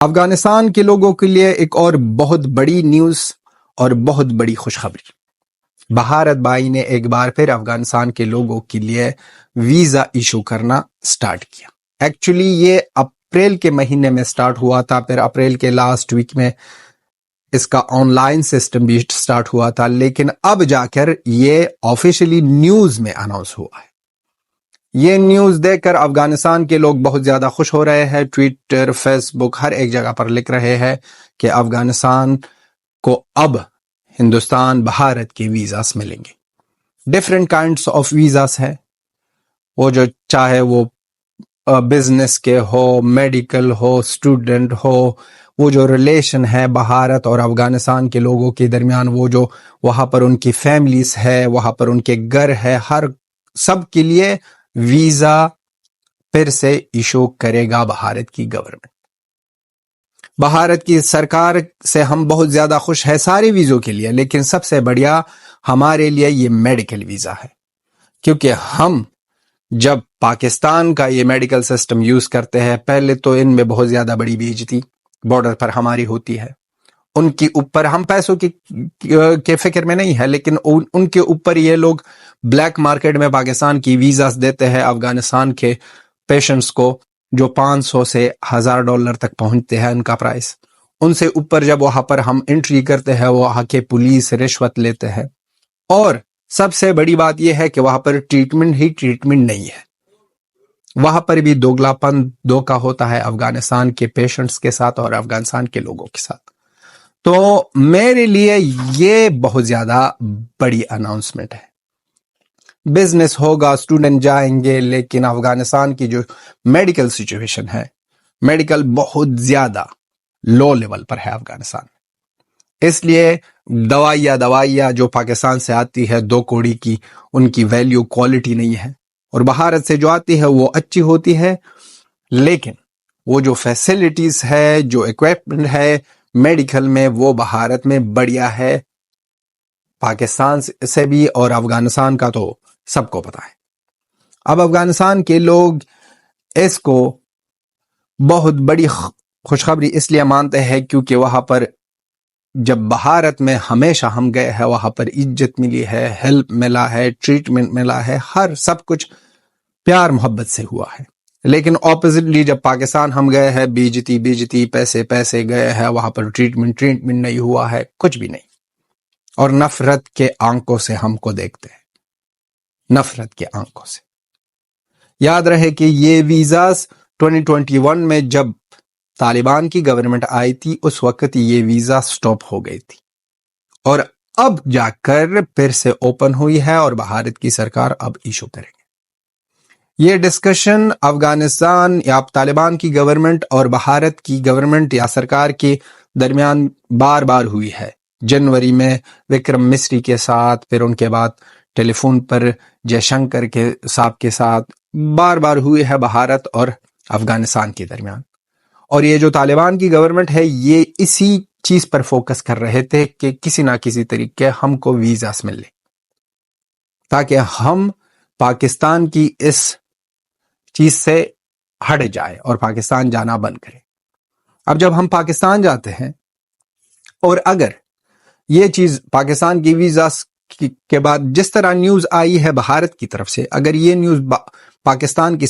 افغانستان کے لوگوں کے لیے ایک اور بہت بڑی نیوز اور بہت بڑی خوشخبری۔ بھارت بھائی نے ایک بار پھر افغانستان کے لوگوں کے لیے ویزا ایشو کرنا سٹارٹ کیا۔ ایکچولی یہ اپریل کے مہینے میں سٹارٹ ہوا تھا، پھر اپریل کے لاسٹ ویک میں اس کا آن لائن سسٹم بھی سٹارٹ ہوا تھا، لیکن اب جا کر یہ آفیشلی نیوز میں اناؤنس ہوا ہے۔ یہ نیوز دیکھ کر افغانستان کے لوگ بہت زیادہ خوش ہو رہے ہیں۔ ٹویٹر، فیس بک، ہر ایک جگہ پر لکھ رہے ہیں کہ افغانستان کو اب ہندوستان بھارت کے ویزاس ملیں گے۔ ڈفرینٹ کائنڈس آف ویزاس ہے، وہ جو چاہے وہ بزنس کے ہو، میڈیکل ہو، اسٹوڈنٹ ہو، وہ جو ریلیشن ہے بھارت اور افغانستان کے لوگوں کے درمیان، وہ جو وہاں پر ان کی فیملیز ہے، وہاں پر ان کے گھر ہے، ہر سب کے لیے ویزا پھر سے ایشو کرے گا بھارت کی گورنمنٹ۔ بھارت کی سرکار سے ہم بہت زیادہ خوش ہے سارے ویزوں کے لیے، لیکن سب سے بڑھیا ہمارے لیے یہ میڈیکل ویزا ہے، کیونکہ ہم جب پاکستان کا یہ میڈیکل سسٹم یوز کرتے ہیں، پہلے تو ان میں بہت زیادہ بڑی بےعزتی بارڈر پر ہماری ہوتی ہے، ان کی اوپر ہم پیسوں کے فکر میں نہیں ہے، لیکن ان کے اوپر یہ لوگ بلیک مارکیٹ میں پاکستان کی ویزاز دیتے ہیں افغانستان کے پیشنٹس کو، جو $500 سے $1000 تک پہنچتے ہیں ان کا پرائس۔ ان سے اوپر جب وہاں پر ہم انٹری کرتے ہیں، وہاں کے پولیس رشوت لیتے ہیں، اور سب سے بڑی بات یہ ہے کہ وہاں پر ٹریٹمنٹ نہیں ہے، وہاں پر بھی دوگلاپن، دھوکہ ہوتا ہے افغانستان کے پیشنٹس کے ساتھ اور افغانستان کے لوگوں کے ساتھ۔ تو میرے لیے یہ بہت زیادہ بڑی اناؤنسمنٹ ہے۔ بزنس ہوگا، اسٹوڈنٹ جائیں گے، لیکن افغانستان کی جو میڈیکل سچویشن ہے، میڈیکل بہت زیادہ لو لیول پر ہے افغانستان میں، اس لیے دوائیاں جو پاکستان سے آتی ہے 2 کوڑی کی، ان کی ویلیو کوالٹی نہیں ہے، اور بھارت سے جو آتی ہے وہ اچھی ہوتی ہے، لیکن وہ جو فیسلٹیز ہے، جو ایکوپمنٹ ہے میڈیکل میں، وہ بھارت میں بڑھیا ہے پاکستان سے بھی، اور افغانستان کا تو سب کو پتا ہے۔ اب افغانستان کے لوگ اس کو بہت بڑی خوشخبری اس لیے مانتے ہیں کیونکہ وہاں پر جب بھارت میں ہمیشہ ہم گئے ہیں، وہاں پر عزت ملی ہے، ہیلپ ملا ہے، ٹریٹمنٹ ملا ہے، ہر سب کچھ پیار محبت سے ہوا ہے۔ لیکن اپوزٹلی جب پاکستان ہم گئے ہیں، بیجتی پیسے گئے ہیں، وہاں پر ٹریٹمنٹ نہیں ہوا ہے، کچھ بھی نہیں، اور نفرت کے آنکھوں سے ہم کو دیکھتے ہیں، نفرت کے آنکھوں سے۔ یاد رہے کہ یہ ویزاز 2021 میں جب طالبان کی گورنمنٹ آئی تھی، اس وقت یہ ویزا سٹاپ ہو گئی تھی، اور اب جا کر پھر سے اوپن ہوئی ہے، اور بھارت کی سرکار اب ایشو کرے گی۔ یہ ڈسکشن افغانستان یا طالبان کی گورنمنٹ اور بھارت کی گورنمنٹ یا سرکار کے درمیان بار بار ہوئی ہے۔ جنوری میں وکرم مسری کے ساتھ، پھر ان کے بعد ٹیلی فون پر جے شنکر کے صاحب کے ساتھ بار بار ہوئی ہے بھارت اور افغانستان کے درمیان۔ اور یہ جو طالبان کی گورنمنٹ ہے، یہ اسی چیز پر فوکس کر رہے تھے کہ کسی نہ کسی طریقے ہم کو ویزاس مل لے، تاکہ ہم پاکستان کی اس چیز سے ہٹ جائے اور پاکستان جانا بند کرے۔ اب جب ہم پاکستان جاتے ہیں، اور اگر یہ چیز پاکستان کی ویزاس کے بعد جس طرح نیوز آئی ہے بھارت کی طرف سے، اگر یہ نیوز پاکستان کی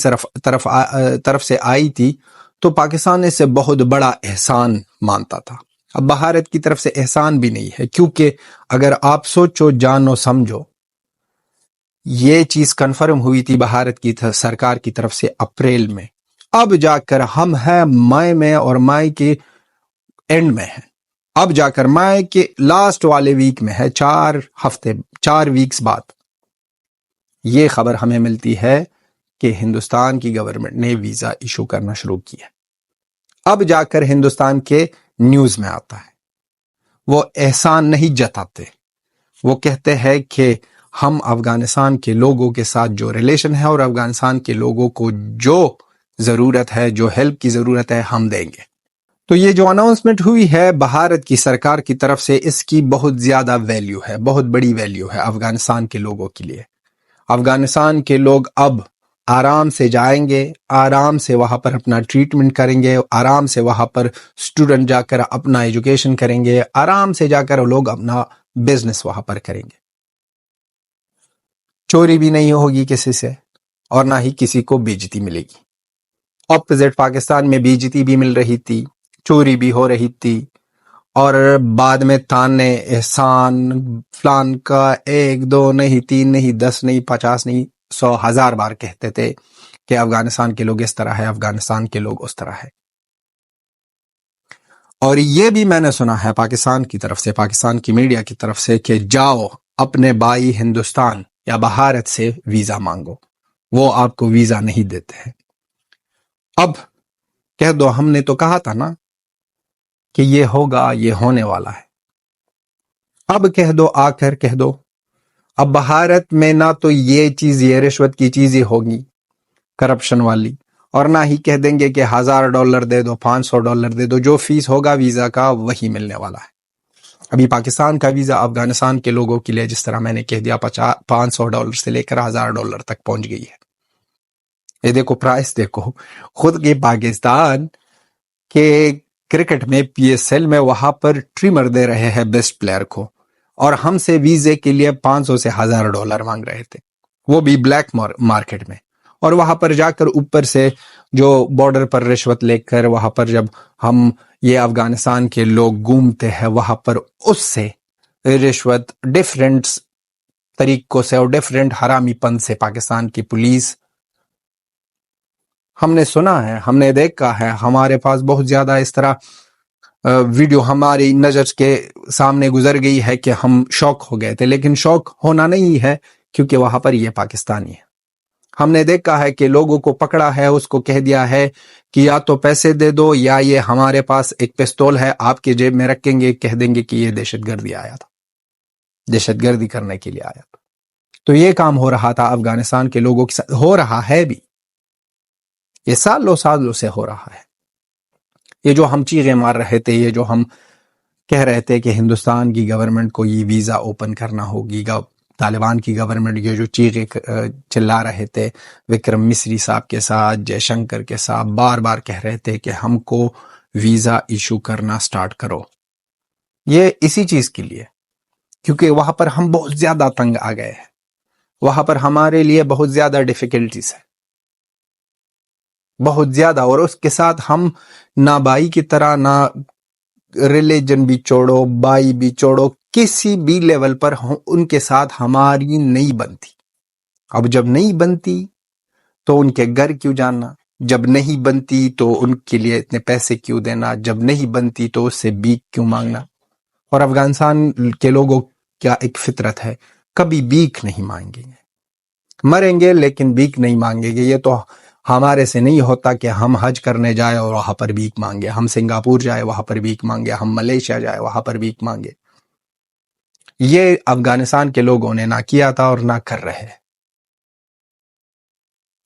طرف سے آئی تھی تو پاکستان اسے بہت بڑا احسان مانتا تھا۔ اب بھارت کی طرف سے احسان بھی نہیں ہے، کیونکہ اگر آپ سوچو، جانو، سمجھو، یہ چیز کنفرم ہوئی تھی بھارت کی سرکار کی طرف سے اپریل میں، اب جا کر ہم ہیں مئی میں، اور مئی کے اینڈ میں ہیں، اب جا کر مئی کے لاسٹ والے ویک میں ہے، 4 ویکس بعد یہ خبر ہمیں ملتی ہے کہ ہندوستان کی گورنمنٹ نے ویزا ایشو کرنا شروع کیا۔ اب جا کر ہندوستان کے نیوز میں آتا ہے، وہ احسان نہیں جتاتے، وہ کہتے ہیں کہ ہم افغانستان کے لوگوں کے ساتھ جو ریلیشن ہے اور افغانستان کے لوگوں کو جو ضرورت ہے، جو ہیلپ کی ضرورت ہے، ہم دیں گے۔ تو یہ جو اناؤنسمنٹ ہوئی ہے بھارت کی سرکار کی طرف سے، اس کی بہت زیادہ ویلیو ہے، بہت بڑی ویلیو ہے افغانستان کے لوگوں کے لیے۔ افغانستان کے لوگ اب آرام سے جائیں گے، آرام سے وہاں پر اپنا ٹریٹمنٹ کریں گے، آرام سے وہاں پر اسٹوڈنٹ جا کر اپنا ایجوکیشن کریں گے، آرام سے جا کر لوگ اپنا بزنس وہاں پر کریں گے. چوری بھی نہیں ہوگی کسی سے اور نہ ہی کسی کو بےعزتی ملے گی. اپوزٹ پاکستان میں بےعزتی بھی مل رہی تھی، چوری بھی ہو رہی تھی، اور بعد میں تانے احسان فلان کا 1 2 نہیں 3 نہیں 10 نہیں 50 نہیں 100 1000 بار کہتے تھے کہ افغانستان کے لوگ اس طرح ہے، افغانستان کے لوگ اس طرح ہے. اور یہ بھی میں نے سنا ہے پاکستان کی طرف سے، پاکستان کی میڈیا کی طرف سے، کہ جاؤ اپنے بھائی ہندوستان یا بھارت سے ویزا مانگو، وہ آپ کو ویزا نہیں دیتے ہیں. اب کہہ دو ہم نے تو کہا تھا نا کہ یہ ہوگا، یہ ہونے والا ہے. اب کہہ دو، آ کر کہہ دو اب بھارت میں نہ تو یہ چیز، یہ رشوت کی چیزیں ہوگی کرپشن والی، اور نہ ہی کہہ دیں گے کہ $1000 دے دو، $500 دے دو، جو فیس ہوگا ویزا کا وہی ملنے والا ہے. ابھی پاکستان کا ویزا افغانستان کے لوگوں کے لیے جس طرح میں نے کہہ دیا $500 سے لے کر $1000 تک پہنچ گئی ہے. یہ دیکھو پرائس، دیکھو خود کے پاکستان کے کرکٹ میں PSL میں وہاں پر ٹریمر دے رہے ہیں بیسٹ پلیئر کو، اور ہم سے ویزے کے لیے $500 سے $1000 مانگ رہے تھے، وہ بھی بلیک مارکیٹ میں. اور وہاں پر جا کر اوپر سے جو بارڈر پر رشوت لے کر وہاں پر جب ہم یہ افغانستان کے لوگ گھومتے ہیں، وہاں پر اس سے رشوت ڈیفرنٹ طریقوں سے اور ڈیفرنٹ حرامی پن سے پاکستان کی پولیس، ہم نے سنا ہے، ہم نے دیکھا ہے، ہمارے پاس بہت زیادہ اس طرح ویڈیو ہماری نظر کے سامنے گزر گئی ہے کہ ہم شوق ہو گئے تھے. لیکن شوق ہونا نہیں ہے، کیونکہ وہاں پر یہ پاکستانی ہے. ہم نے دیکھا ہے کہ لوگوں کو پکڑا ہے، اس کو کہہ دیا ہے کہ یا تو پیسے دے دو یا یہ ہمارے پاس ایک پستول ہے آپ کے جیب میں رکھیں گے، کہہ دیں گے کہ یہ دہشت گردی آیا تھا، دہشت گردی کرنے کے لیے آیا تھا. تو یہ کام ہو رہا تھا افغانستان کے لوگوں کے ساتھ، ہو رہا ہے بھی، یہ سالوں سے ہو رہا ہے. یہ جو ہم چیغیں مار رہے تھے، یہ جو ہم کہہ رہے تھے کہ ہندوستان کی گورنمنٹ کو یہ ویزا اوپن کرنا ہوگی، طالبان کی گورنمنٹ یہ جو چیغیں چلا رہے تھے وکرم مسری صاحب کے ساتھ، جے شنکر کے ساتھ، بار بار کہہ رہے تھے کہ ہم کو ویزا ایشو کرنا سٹارٹ کرو، یہ اسی چیز کے لیے، کیونکہ وہاں پر ہم بہت زیادہ تنگ آ گئے ہیں، وہاں پر ہمارے لیے بہت زیادہ ڈیفیکلٹیز ہے، بہت زیادہ. اور اس کے ساتھ ہم نہ بھائی کی طرح، نہ ریلیجن بھی چھوڑو، بھائی بھی چھوڑو، کسی بھی لیول پر ان کے ساتھ ہماری نہیں بنتی. اب جب نہیں بنتی تو ان کے گھر کیوں جانا، جب نہیں بنتی تو ان کے لیے اتنے پیسے کیوں دینا، جب نہیں بنتی تو اس سے بھیک کیوں مانگنا. اور افغانستان کے لوگوں کا ایک فطرت ہے، کبھی بھیک نہیں مانگیں گے، مریں گے لیکن بھیک نہیں مانگیں گے. یہ تو ہمارے سے نہیں ہوتا کہ ہم حج کرنے جائے اور وہاں پر بھیک مانگے، ہم سنگاپور جائے وہاں پر بھیک مانگے، ہم ملیشیا جائے وہاں پر بھیک مانگے. یہ افغانستان کے لوگوں نے نہ کیا تھا اور نہ کر رہے.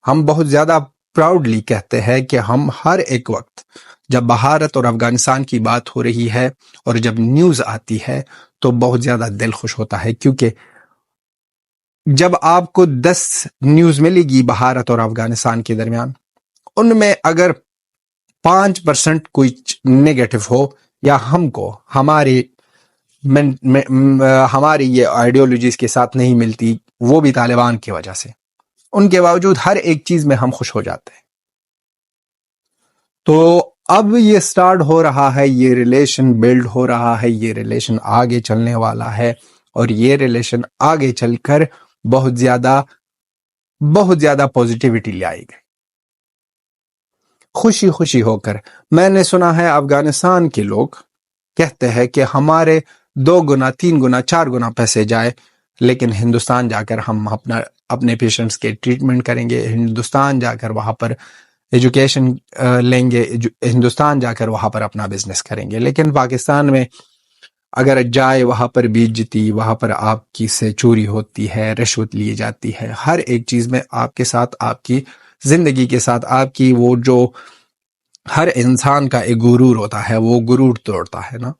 ہم بہت زیادہ پراؤڈلی کہتے ہیں کہ ہم ہر ایک وقت جب بھارت اور افغانستان کی بات ہو رہی ہے اور جب نیوز آتی ہے تو بہت زیادہ دل خوش ہوتا ہے، کیونکہ جب آپ کو 10 نیوز ملے گی بھارت اور افغانستان کے درمیان، ان میں اگر 5% کوئی نیگیٹو ہو یا ہم کو ہماری یہ آئیڈیولوجیز کے ساتھ نہیں ملتی، وہ بھی طالبان کی وجہ سے، ان کے باوجود ہر ایک چیز میں ہم خوش ہو جاتے ہیں. تو اب یہ سٹارٹ ہو رہا ہے، یہ ریلیشن بلڈ ہو رہا ہے، یہ ریلیشن آگے چلنے والا ہے، اور یہ ریلیشن آگے چل کر بہت زیادہ پوزیٹیوٹی لے آئے گی، خوشی ہو کر. میں نے سنا ہے افغانستان کے لوگ کہتے ہیں کہ ہمارے 2 گنا 3 گنا 4 گنا پیسے جائے، لیکن ہندوستان جا کر ہم اپنے پیشنٹس کے ٹریٹمنٹ کریں گے، ہندوستان جا کر وہاں پر ایجوکیشن لیں گے، ہندوستان جا کر وہاں پر اپنا بزنس کریں گے. لیکن پاکستان میں اگر جائے وہاں پر بیزتی، وہاں پر آپ کی سے چوری ہوتی ہے، رشوت لی جاتی ہے، ہر ایک چیز میں آپ کے ساتھ، آپ کی زندگی کے ساتھ، آپ کی وہ جو ہر انسان کا ایک غرور ہوتا ہے، وہ غرور توڑتا ہے نا.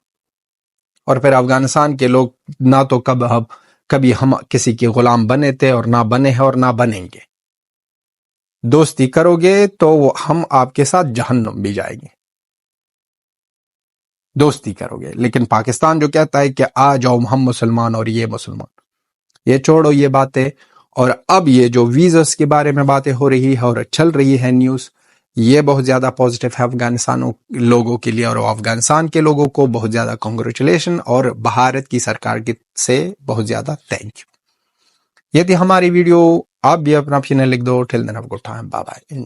اور پھر افغانستان کے لوگ نہ تو کبھی ہم کسی کے غلام بنے تھے اور نہ بنے ہیں اور نہ بنیں گے. دوستی کرو گے تو ہم آپ کے ساتھ جہنم بھی جائیں گے. دوستی کرو گے. لیکن پاکستان جو کہتا ہے کہ آ جاؤ ہم مسلمان اور یہ مسلمان. یہ چھوڑو یہ باتیں. اور اب یہ جو ویزاس کے بارے میں باتیں ہو رہی ہے اور چل رہی ہے نیوز، یہ بہت زیادہ پازیٹیو ہے افغانستان لوگوں کے لیے، اور افغانستان کے لوگوں کو بہت زیادہ کنگریچولیشن، اور بھارت کی سرکار سے بہت زیادہ تھینک یو. یہ تھی ہماری ویڈیو. آپ بھی اپنا opinion لکھ دو. ٹل دین اپ گڈ ٹائم. Bye bye.